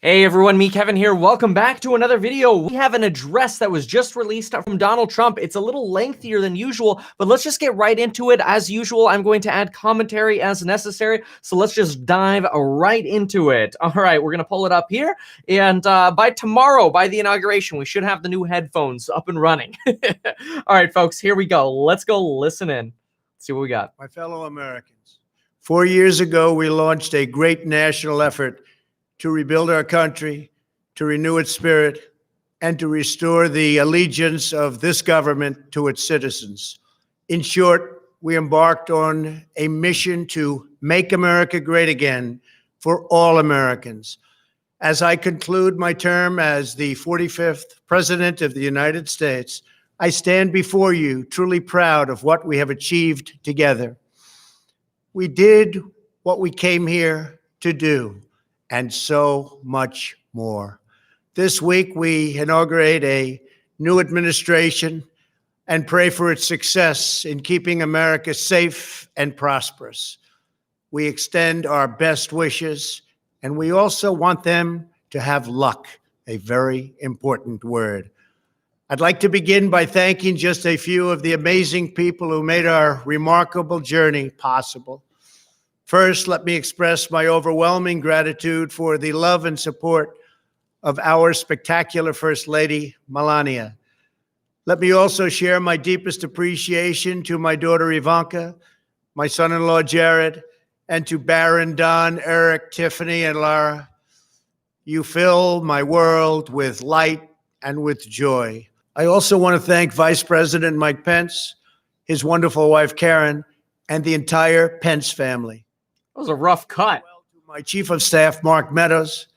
Hey everyone, me Kevin here. Welcome back to another video. We have an address that was just released from Donald Trump. It's a little lengthier than usual, but let's just get right into it. As usual, I'm going to add commentary as necessary, so let's just dive right into it. All right, we're going to pull it up here, and by tomorrow, by the inauguration, we should have the new headphones up and running. All right, folks, here we go. Let's go listen in. Let's see what we got. My fellow Americans, 4 years ago, we launched a great national effort to rebuild our country, to renew its spirit, and to restore the allegiance of this government to its citizens. In short, we embarked on a mission to make America great again for all Americans. As I conclude my term as the 45th President of the United States, I stand before you truly proud of what we have achieved together. We did what we came here to do, and so much more. This week, we inaugurate a new administration and pray for its success in keeping America safe and prosperous. We extend our best wishes, and we also want them to have luck, a very important word. I'd like to begin by thanking just a few of the amazing people who made our remarkable journey possible. First, let me express my overwhelming gratitude for the love and support of our spectacular First Lady, Melania. Let me also share my deepest appreciation to my daughter, Ivanka, my son-in-law, Jared, and to Barron, Don, Eric, Tiffany, and Lara. You fill my world with light and with joy. I also want to thank Vice President Mike Pence, his wonderful wife, Karen, and the entire Pence family. That was a rough cut. My Chief of Staff, Mark Meadows,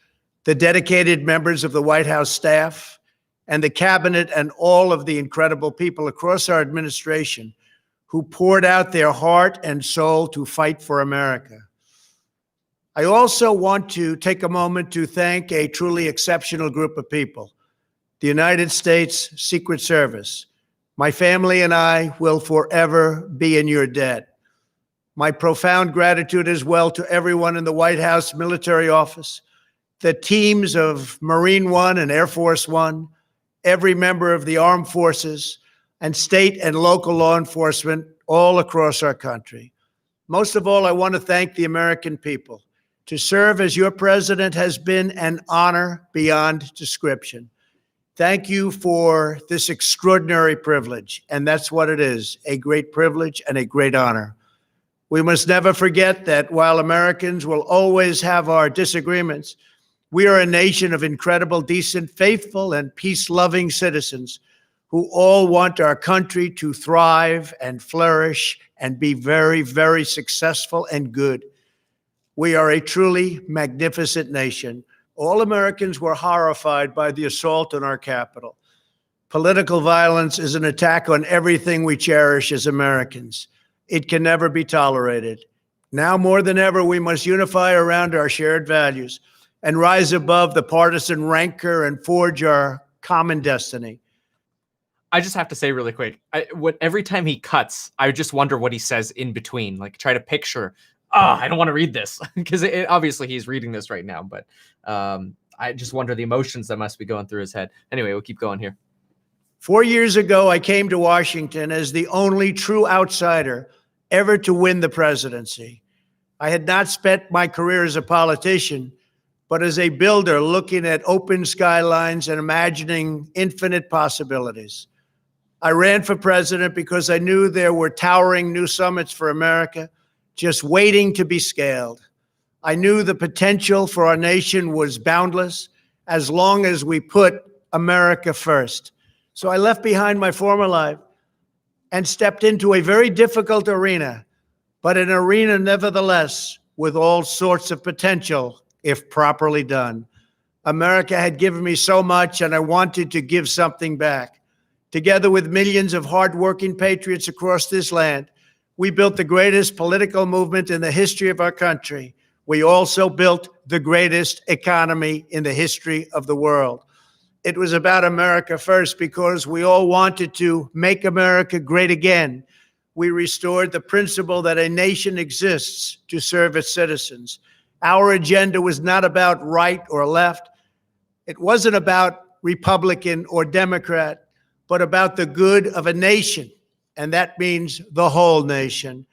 the dedicated members of the White House staff, and the cabinet, and all of the incredible people across our administration who poured out their heart and soul to fight for America. I also want to take a moment to thank a truly exceptional group of people, the United States Secret Service. My family and I will forever be in your debt. My profound gratitude as well to everyone in the White House Military Office, the teams of Marine One and Air Force One, every member of the armed forces, and state and local law enforcement all across our country. Most of all, I want to thank the American people. To serve as your president has been an honor beyond description. Thank you for this extraordinary privilege, and that's what it is, a great privilege and a great honor. We must never forget that while Americans will always have our disagreements, we are a nation of incredible, decent, faithful, and peace-loving citizens who all want our country to thrive and flourish and be very, very successful and good. We are a truly magnificent nation. All Americans were horrified by the assault on our Capitol. Political violence is an attack on everything we cherish as Americans. It can never be tolerated. Now more than ever, we must unify around our shared values and rise above the partisan rancor and forge our common destiny. I just have to say really quick, every time he cuts, I just wonder what he says in between. Like, try to picture, I don't want to read this, because obviously he's reading this right now, but I just wonder the emotions that must be going through his head. Anyway, we'll keep going here. 4 years ago, I came to Washington as the only true outsider ever to win the presidency. I had not spent my career as a politician, but as a builder looking at open skylines and imagining infinite possibilities. I ran for president because I knew there were towering new summits for America just waiting to be scaled. I knew the potential for our nation was boundless as long as we put America first. So I left behind my former life and stepped into a very difficult arena, but an arena nevertheless with all sorts of potential if properly done. America had given me so much, and I wanted to give something back. Together with millions of hardworking patriots across this land, we built the greatest political movement in the history of our country. We also built the greatest economy in the history of the world. It was about America first because we all wanted to make America great again. We restored the principle that a nation exists to serve its citizens. Our agenda was not about right or left, It wasn't about Republican or Democrat, but about the good of a nation. And that means the whole nation.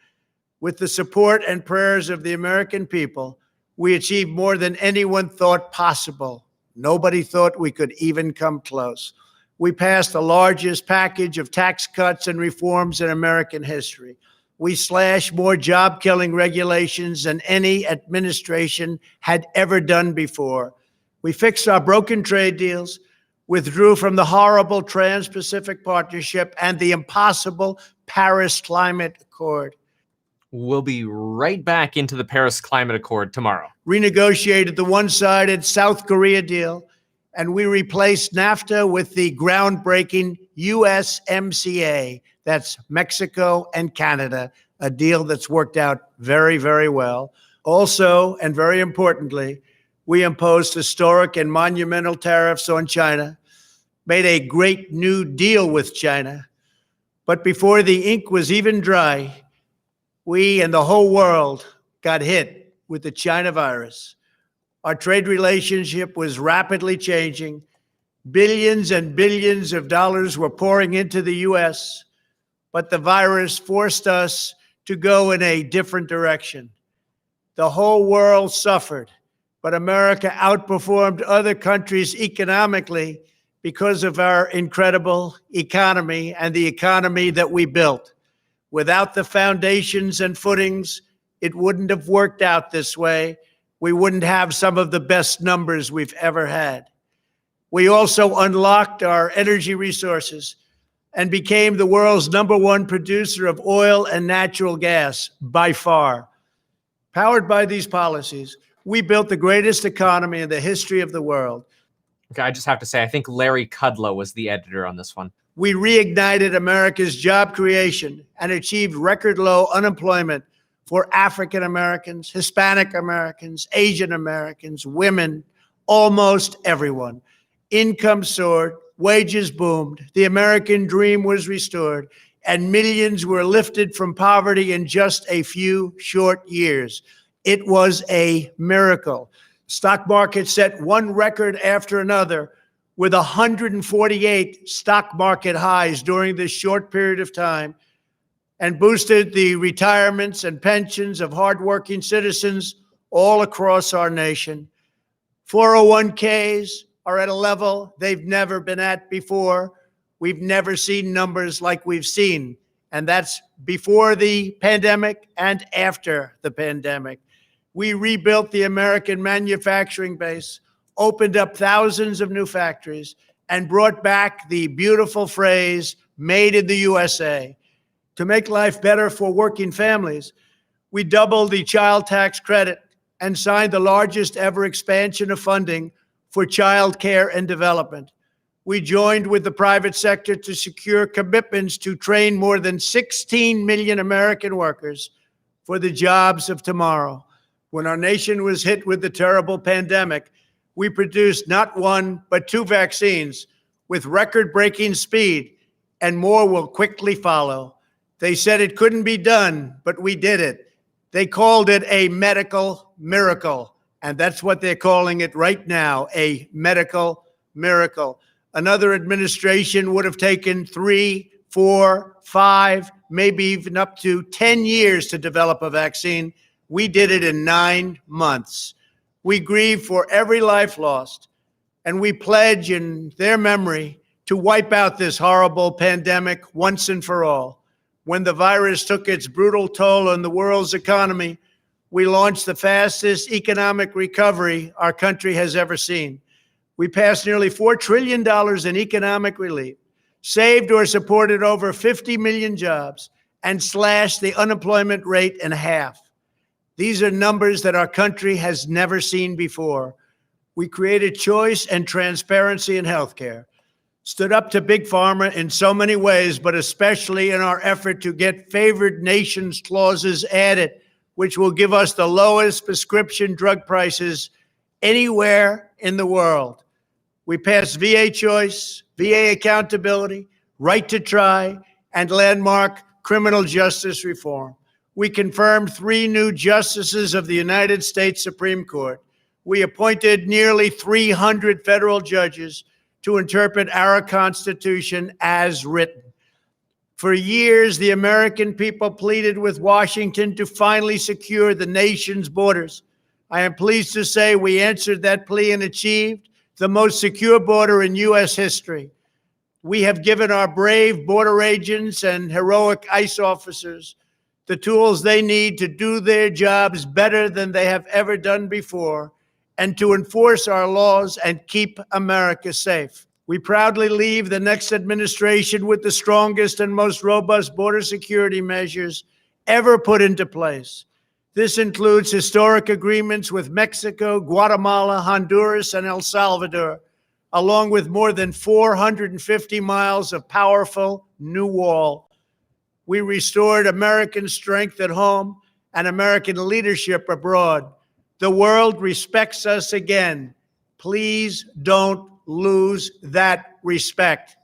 With the support and prayers of the American people, we achieved more than anyone thought possible. Nobody thought we could even come close. We passed the largest package of tax cuts and reforms in American history. We slashed more job-killing regulations than any administration had ever done before. We fixed our broken trade deals, withdrew from the horrible Trans-Pacific Partnership and the impossible Paris Climate Accord. We'll be right back into the Paris Climate Accord tomorrow. Renegotiated the one-sided South Korea deal, and we replaced NAFTA with the groundbreaking USMCA. That's Mexico and Canada, a deal that's worked out very, very well. Also, and very importantly, we imposed historic and monumental tariffs on China, made a great new deal with China. But before the ink was even dry, we and the whole world got hit with the China virus. Our trade relationship was rapidly changing. Billions and billions of dollars were pouring into the U.S., but the virus forced us to go in a different direction. The whole world suffered, but America outperformed other countries economically because of our incredible economy and the economy that we built. Without the foundations and footings, it wouldn't have worked out this way. We wouldn't have some of the best numbers we've ever had. We also unlocked our energy resources and became the world's #1 producer of oil and natural gas by far. Powered by these policies, we built the greatest economy in the history of the world. Okay, I just have to say, I think Larry Kudlow was the editor on this one. We reignited America's job creation and achieved record low unemployment for African Americans, Hispanic Americans, Asian Americans, women, almost everyone. Income soared, wages boomed, the American dream was restored, and millions were lifted from poverty in just a few short years. It was a miracle. Stock market set one record after another, with 148 stock market highs during this short period of time, and boosted the retirements and pensions of hardworking citizens all across our nation. 401ks are at a level they've never been at before. We've never seen numbers like we've seen, and that's before the pandemic and after the pandemic. We rebuilt the American manufacturing base, opened up thousands of new factories, and brought back the beautiful phrase, made in the USA. To make life better for working families, we doubled the child tax credit and signed the largest ever expansion of funding for child care and development. We joined with the private sector to secure commitments to train more than 16 million American workers for the jobs of tomorrow. When our nation was hit with the terrible pandemic, we produced not one, but 2 vaccines with record-breaking speed, and more will quickly follow. They said it couldn't be done, but we did it. They called it a medical miracle, and that's what they're calling it right now, a medical miracle. Another administration would have taken 3, 4, 5, maybe even up to 10 years to develop a vaccine. We did it in 9 months. We grieve for every life lost, and we pledge in their memory to wipe out this horrible pandemic once and for all. When the virus took its brutal toll on the world's economy, we launched the fastest economic recovery our country has ever seen. We passed nearly $4 trillion in economic relief, saved or supported over 50 million jobs, and slashed the unemployment rate in half. These are numbers that our country has never seen before. We created choice and transparency in healthcare, stood up to Big Pharma in so many ways, but especially in our effort to get favored nations clauses added, which will give us the lowest prescription drug prices anywhere in the world. We passed VA choice, VA accountability, right to try, and landmark criminal justice reform. We confirmed 3 new justices of the United States Supreme Court. We appointed nearly 300 federal judges to interpret our Constitution as written. For years, the American people pleaded with Washington to finally secure the nation's borders. I am pleased to say we answered that plea and achieved the most secure border in U.S. history. We have given our brave border agents and heroic ICE officers the tools they need to do their jobs better than they have ever done before and to enforce our laws and keep America safe. We proudly leave the next administration with the strongest and most robust border security measures ever put into place. This includes historic agreements with Mexico, Guatemala, Honduras, and El Salvador, along with more than 450 miles of powerful new wall. We restored American strength at home and American leadership abroad. The world respects us again. Please don't lose that respect.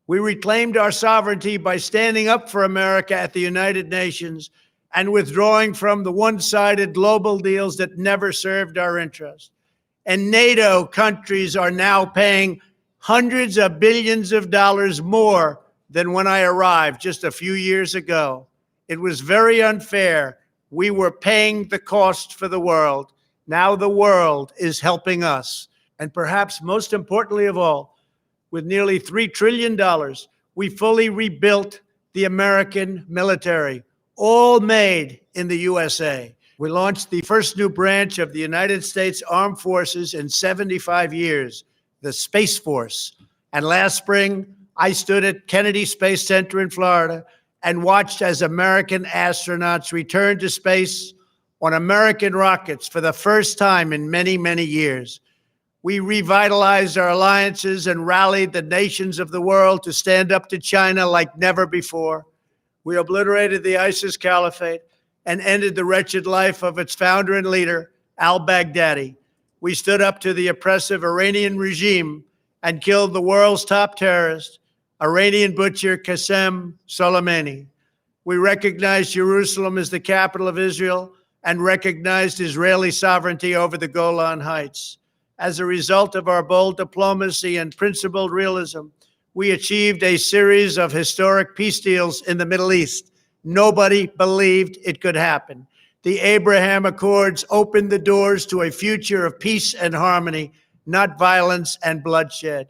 We reclaimed our sovereignty by standing up for America at the United Nations and withdrawing from the one-sided global deals that never served our interest. And NATO countries are now paying hundreds of billions of dollars more than when I arrived just a few years ago. It was very unfair. We were paying the cost for the world. Now the world is helping us. And perhaps most importantly of all, with nearly $3 trillion, we fully rebuilt the American military, all made in the USA. We launched the first new branch of the United States Armed Forces in 75 years, the Space Force. And last spring, I stood at Kennedy Space Center in Florida and watched as American astronauts returned to space on American rockets for the first time in many, many years. We revitalized our alliances and rallied the nations of the world to stand up to China like never before. We obliterated the ISIS caliphate and ended the wretched life of its founder and leader, al-Baghdadi. We stood up to the oppressive Iranian regime and killed the world's top terrorist, Iranian butcher Qasem Soleimani. We recognized Jerusalem as the capital of Israel and recognized Israeli sovereignty over the Golan Heights. As a result of our bold diplomacy and principled realism, we achieved a series of historic peace deals in the Middle East. Nobody believed it could happen. The Abraham Accords opened the doors to a future of peace and harmony, not violence and bloodshed.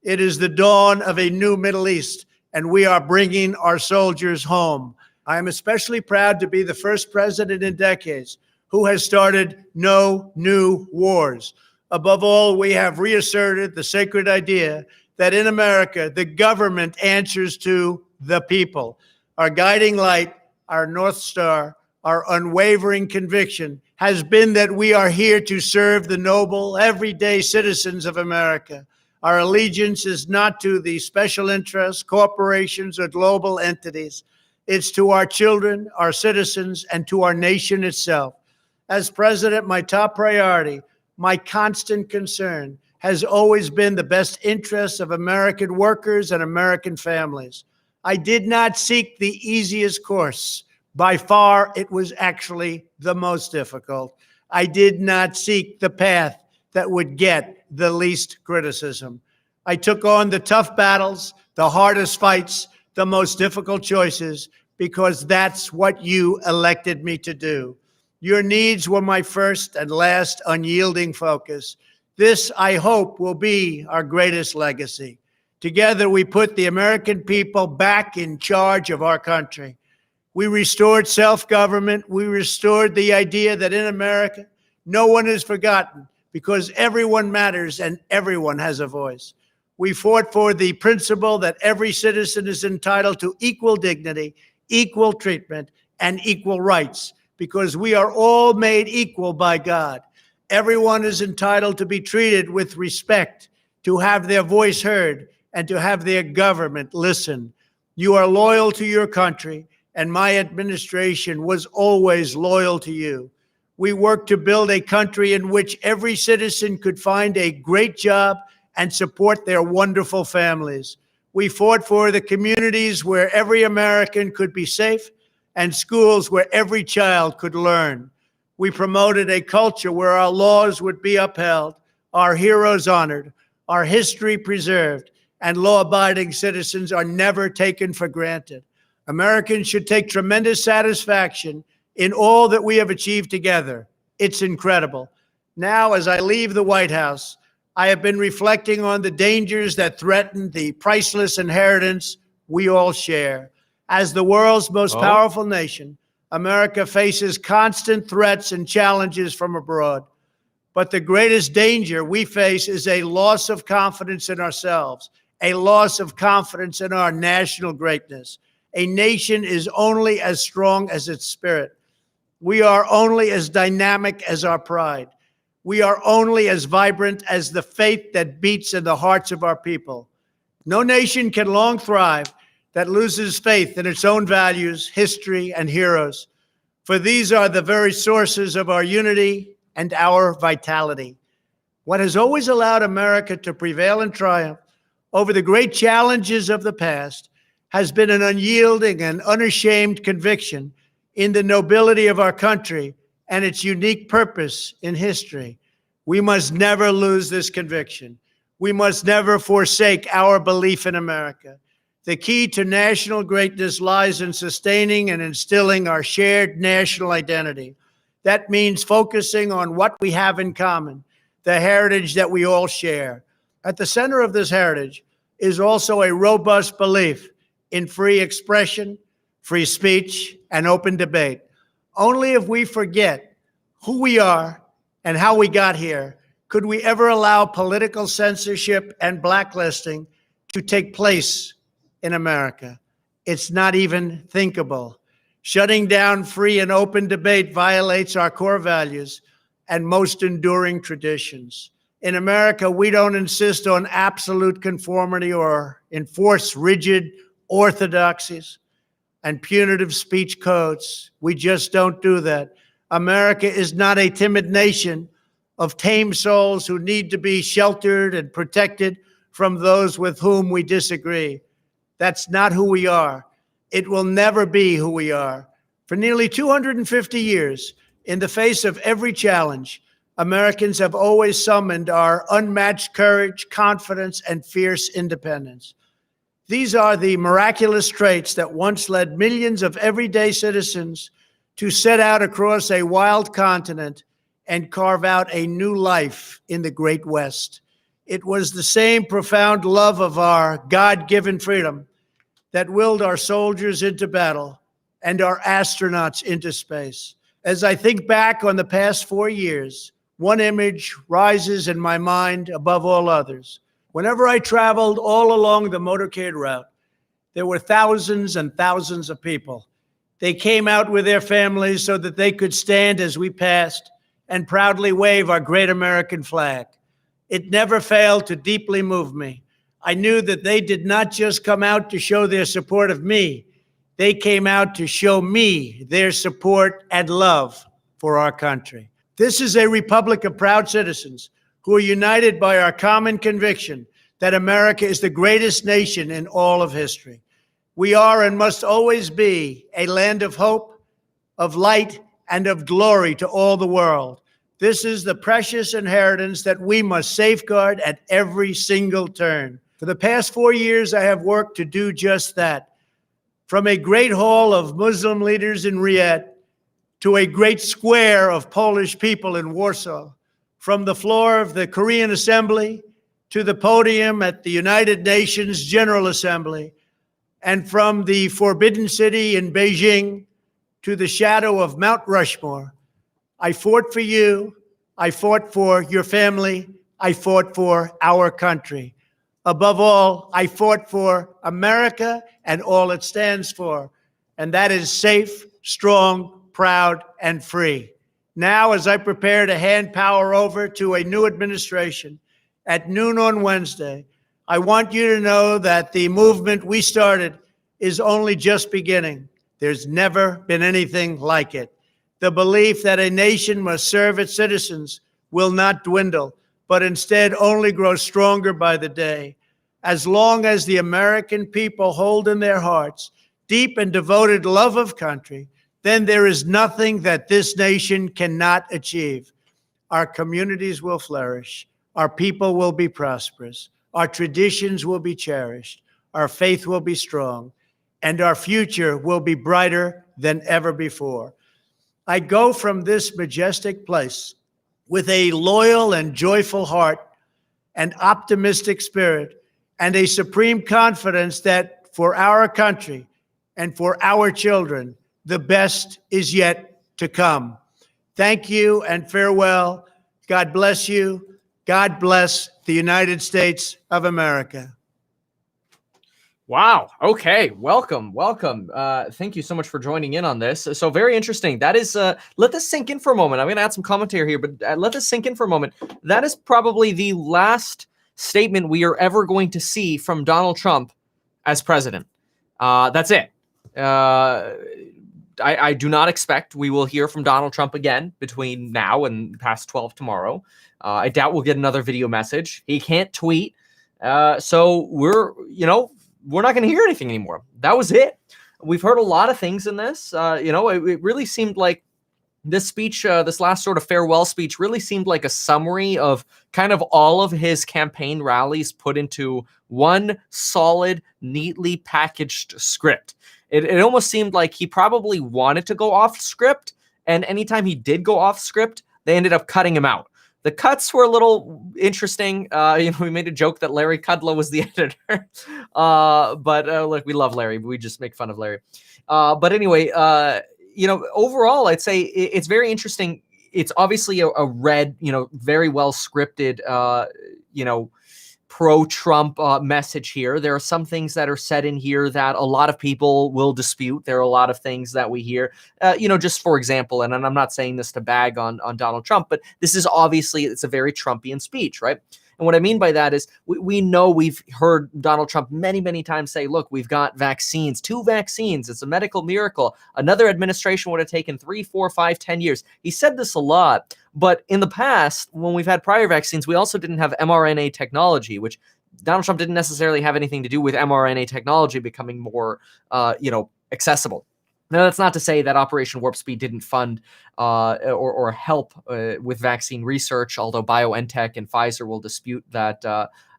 It is the dawn of a new Middle East, and we are bringing our soldiers home. I am especially proud to be the first president in decades who has started no new wars. Above all, we have reasserted the sacred idea that in America, the government answers to the people. Our guiding light, our North Star, our unwavering conviction has been that we are here to serve the noble, everyday citizens of America. Our allegiance is not to the special interests, corporations, or global entities. It's to our children, our citizens, and to our nation itself. As president, my top priority, my constant concern has always been the best interests of American workers and American families. I did not seek the easiest course. By far, it was actually the most difficult. I did not seek the path that would get the least criticism. I took on the tough battles, the hardest fights, the most difficult choices, because that's what you elected me to do. Your needs were my first and last unyielding focus. This, I hope, will be our greatest legacy. Together, we put the American people back in charge of our country. We restored self-government. We restored the idea that in America, no one is forgotten because everyone matters and everyone has a voice. We fought for the principle that every citizen is entitled to equal dignity, equal treatment, and equal rights, because we are all made equal by God. Everyone is entitled to be treated with respect, to have their voice heard, and to have their government listen. You are loyal to your country, and my administration was always loyal to you. We worked to build a country in which every citizen could find a great job and support their wonderful families. We fought for the communities where every American could be safe and schools where every child could learn. We promoted a culture where our laws would be upheld, our heroes honored, our history preserved, and law-abiding citizens are never taken for granted. Americans should take tremendous satisfaction in all that we have achieved together. It's incredible. Now, as I leave the White House, I have been reflecting on the dangers that threaten the priceless inheritance we all share. As the world's most powerful nation, America faces constant threats and challenges from abroad. But the greatest danger we face is a loss of confidence in ourselves, a loss of confidence in our national greatness. A nation is only as strong as its spirit. We are only as dynamic as our pride. We are only as vibrant as the faith that beats in the hearts of our people. No nation can long thrive that loses faith in its own values, history, and heroes, for these are the very sources of our unity and our vitality. What has always allowed America to prevail and triumph over the great challenges of the past has been an unyielding and unashamed conviction in the nobility of our country and its unique purpose in history. We must never lose this conviction. We must never forsake our belief in America. The key to national greatness lies in sustaining and instilling our shared national identity. That means focusing on what we have in common, the heritage that we all share. At the center of this heritage is also a robust belief in free expression, free speech, and open debate. Only if we forget who we are and how we got here could we ever allow political censorship and blacklisting to take place in America. It's not even thinkable. Shutting down free and open debate violates our core values and most enduring traditions. In America, we don't insist on absolute conformity or enforce rigid orthodoxies and punitive speech codes. We just don't do that. America is not a timid nation of tame souls who need to be sheltered and protected from those with whom we disagree. That's not who we are. It will never be who we are. For nearly 250 years, in the face of every challenge, Americans have always summoned our unmatched courage, confidence, and fierce independence. These are the miraculous traits that once led millions of everyday citizens to set out across a wild continent and carve out a new life in the Great West. It was the same profound love of our God-given freedom that willed our soldiers into battle and our astronauts into space. As I think back on the past 4 years, one image rises in my mind above all others. Whenever I traveled all along the motorcade route, there were thousands and thousands of people. They came out with their families so that they could stand as we passed and proudly wave our great American flag. It never failed to deeply move me. I knew that they did not just come out to show their support of me. They came out to show me their support and love for our country. This is a republic of proud citizens who are united by our common conviction that America is the greatest nation in all of history. We are and must always be a land of hope, of light, and of glory to all the world. This is the precious inheritance that we must safeguard at every single turn. For the past 4 years, I have worked to do just that. From a great hall of Muslim leaders in Riyadh to a great square of Polish people in Warsaw, from the floor of the Korean Assembly to the podium at the United Nations General Assembly, and from the Forbidden City in Beijing to the shadow of Mount Rushmore, I fought for you, I fought for your family, I fought for our country. Above all, I fought for America and all it stands for, and that is safe, strong, proud, and free. Now, as I prepare to hand power over to a new administration at noon on Wednesday, I want you to know that the movement we started is only just beginning. There's never been anything like it. The belief that a nation must serve its citizens will not dwindle, but instead only grow stronger by the day. As long as the American people hold in their hearts deep and devoted love of country, then there is nothing that this nation cannot achieve. Our communities will flourish. Our people will be prosperous. Our traditions will be cherished. Our faith will be strong. And our future will be brighter than ever before. I go from this majestic place with a loyal and joyful heart, an optimistic spirit, and a supreme confidence that for our country and for our children, the best is yet to come. Thank you and farewell. God bless you. God bless the United States of America. Wow. Okay. Welcome. Thank you so much for joining in on this. So very interesting. That is, let this sink in for a moment. I'm going to add some commentary here, but let this sink in for a moment. That is probably the last statement we are ever going to see from Donald Trump as president. That's it. I do not expect we will hear from Donald Trump again between now and past 12 tomorrow. I doubt we'll get another video message. He can't tweet. So we're not going to hear anything anymore. That was it. We've heard a lot of things in this. It really seemed like this speech, this last sort of farewell speech, really seemed like a summary of kind of all of his campaign rallies put into one solid, neatly packaged script. It almost seemed like he probably wanted to go off script, and anytime he did go off script, they ended up cutting him out. The cuts were a little interesting. We made a joke that Larry Kudlow was the editor. But look, we love Larry. We just make fun of Larry. But anyway, overall, I'd say it's very interesting. It's obviously a read, very well scripted, pro-Trump message here. There are some things that are said in here that a lot of people will dispute. There are a lot of things that we hear, just for example, and I'm not saying this to bag on Donald Trump, but this is obviously, it's a very Trumpian speech, right? And what I mean by that is we know we've heard Donald Trump many, many times say, look, we've got vaccines, 2 vaccines. It's a medical miracle. Another administration would have taken 3, 4, 5, 10 years. He said this a lot. But in the past, when we've had prior vaccines, we also didn't have mRNA technology, which Donald Trump didn't necessarily have anything to do with mRNA technology becoming more, accessible. Now, that's not to say that Operation Warp Speed didn't fund or help with vaccine research, although BioNTech and Pfizer will dispute that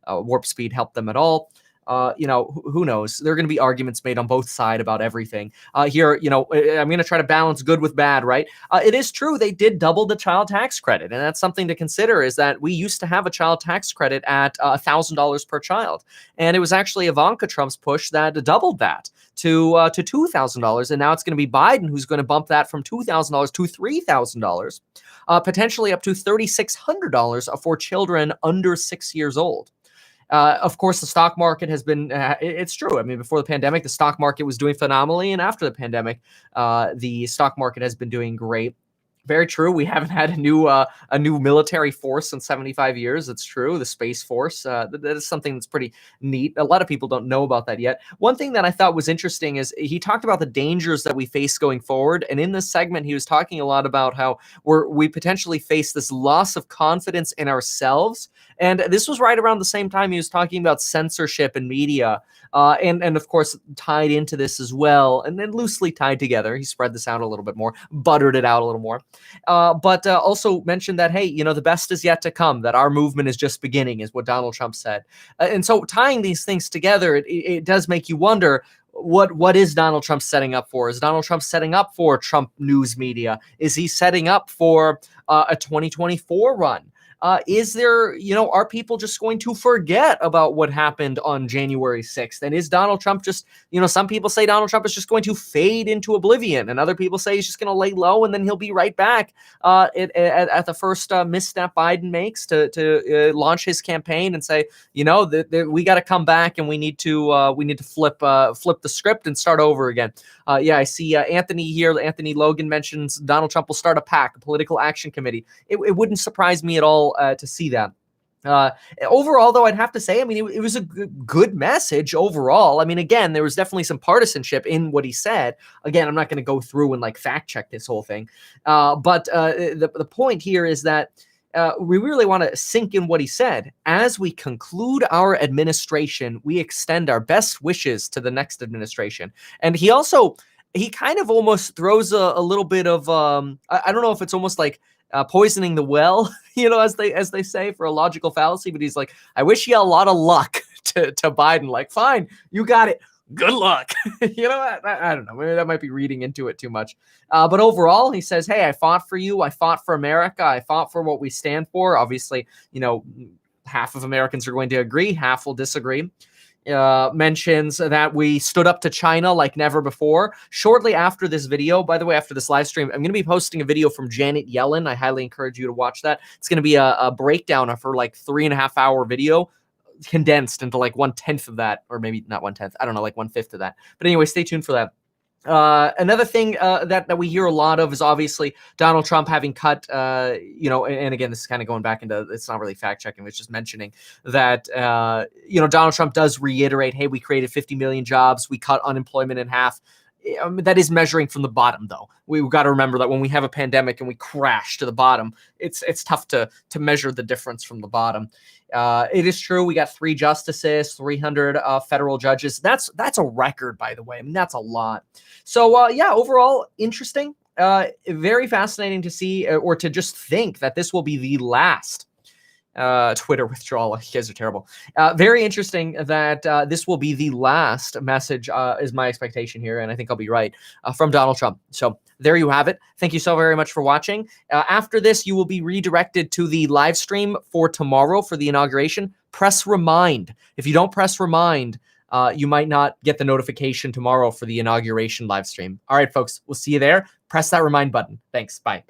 Warp Speed helped them at all. Who knows? There are going to be arguments made on both sides about everything. Here, I'm going to try to balance good with bad, right? It is true they did double the child tax credit, and that's something to consider, is that we used to have a child tax credit at $1,000 per child, and it was actually Ivanka Trump's push that doubled that to $2,000, and now it's going to be Biden who's going to bump that from $2,000 to $3,000, potentially up to $3,600 for children under 6 years old. Of course, the stock market has been, it's true. I mean, before the pandemic, the stock market was doing phenomenally. And after the pandemic, the stock market has been doing great. Very true. We haven't had a new military force in 75 years. It's true. The Space Force. That is something that's pretty neat. A lot of people don't know about that yet. One thing that I thought was interesting is he talked about the dangers that we face going forward. And in this segment, he was talking a lot about how we potentially face this loss of confidence in ourselves. And this was right around the same time he was talking about censorship and media. And of course, tied into this as well, and then loosely tied together. He spread this out a little bit more, buttered it out a little more. But also mentioned that, hey, the best is yet to come, that our movement is just beginning, is what Donald Trump said. And so tying these things together, it does make you wonder, what is Donald Trump setting up for? Is Donald Trump setting up for Trump news media? Is he setting up for a 2024 run? Is there, are people just going to forget about what happened on January 6th? And is Donald Trump just, some people say Donald Trump is just going to fade into oblivion, and other people say he's just going to lay low and then he'll be right back at the first misstep Biden makes to launch his campaign and say, we got to come back and we need to flip the script and start over again. I see Anthony here. Anthony Logan mentions Donald Trump will start a PAC, a political action committee. It wouldn't surprise me at all to see that. Overall, though, I'd have to say, it was a good message overall. Again, there was definitely some partisanship in what he said. Again, I'm not going to go through and fact check this whole thing. But the point here is that we really want to sink in what he said. As we conclude our administration, we extend our best wishes to the next administration. And he also he kind of almost throws a little bit of I don't know if it's almost like poisoning the well, as they say, for a logical fallacy. But he's like, I wish you a lot of luck to Biden. Like, fine, you got it. Good luck. I don't know. Maybe that might be reading into it too much. But overall, he says, hey, I fought for you. I fought for America. I fought for what we stand for. Obviously, half of Americans are going to agree, half will disagree. Mentions that we stood up to China like never before. Shortly after this video, by the way, after this live stream, I'm going to be posting a video from Janet Yellen. I highly encourage you to watch that. It's going to be a breakdown of her like 3.5-hour video, condensed into like 1/10 of that, or maybe not 1/10. I don't know, like 1/5 of that. But anyway, stay tuned for that. Another thing that we hear a lot of is obviously Donald Trump having cut, and again, this is kind of going back into, it's not really fact checking, it's just mentioning that, Donald Trump does reiterate, hey, we created 50 million jobs, we cut unemployment in half. That is measuring from the bottom, though. We've got to remember that when we have a pandemic and we crash to the bottom, it's tough to measure the difference from the bottom. It is true we got 3 justices, 300 federal judges. That's a record, by the way. I mean, that's a lot. So yeah, overall interesting. Very fascinating to see, or to just think that this will be the last Twitter withdrawal. You guys are terrible. Very interesting that this will be the last message, is my expectation here, and I think I'll be right, from Donald Trump. So there you have it. Thank you so very much for watching. After this, you will be redirected to the live stream for tomorrow for the inauguration. Press remind. If you don't press remind, you might not get the notification tomorrow for the inauguration live stream. All right, folks, we'll see you there. Press that remind button. Thanks. Bye.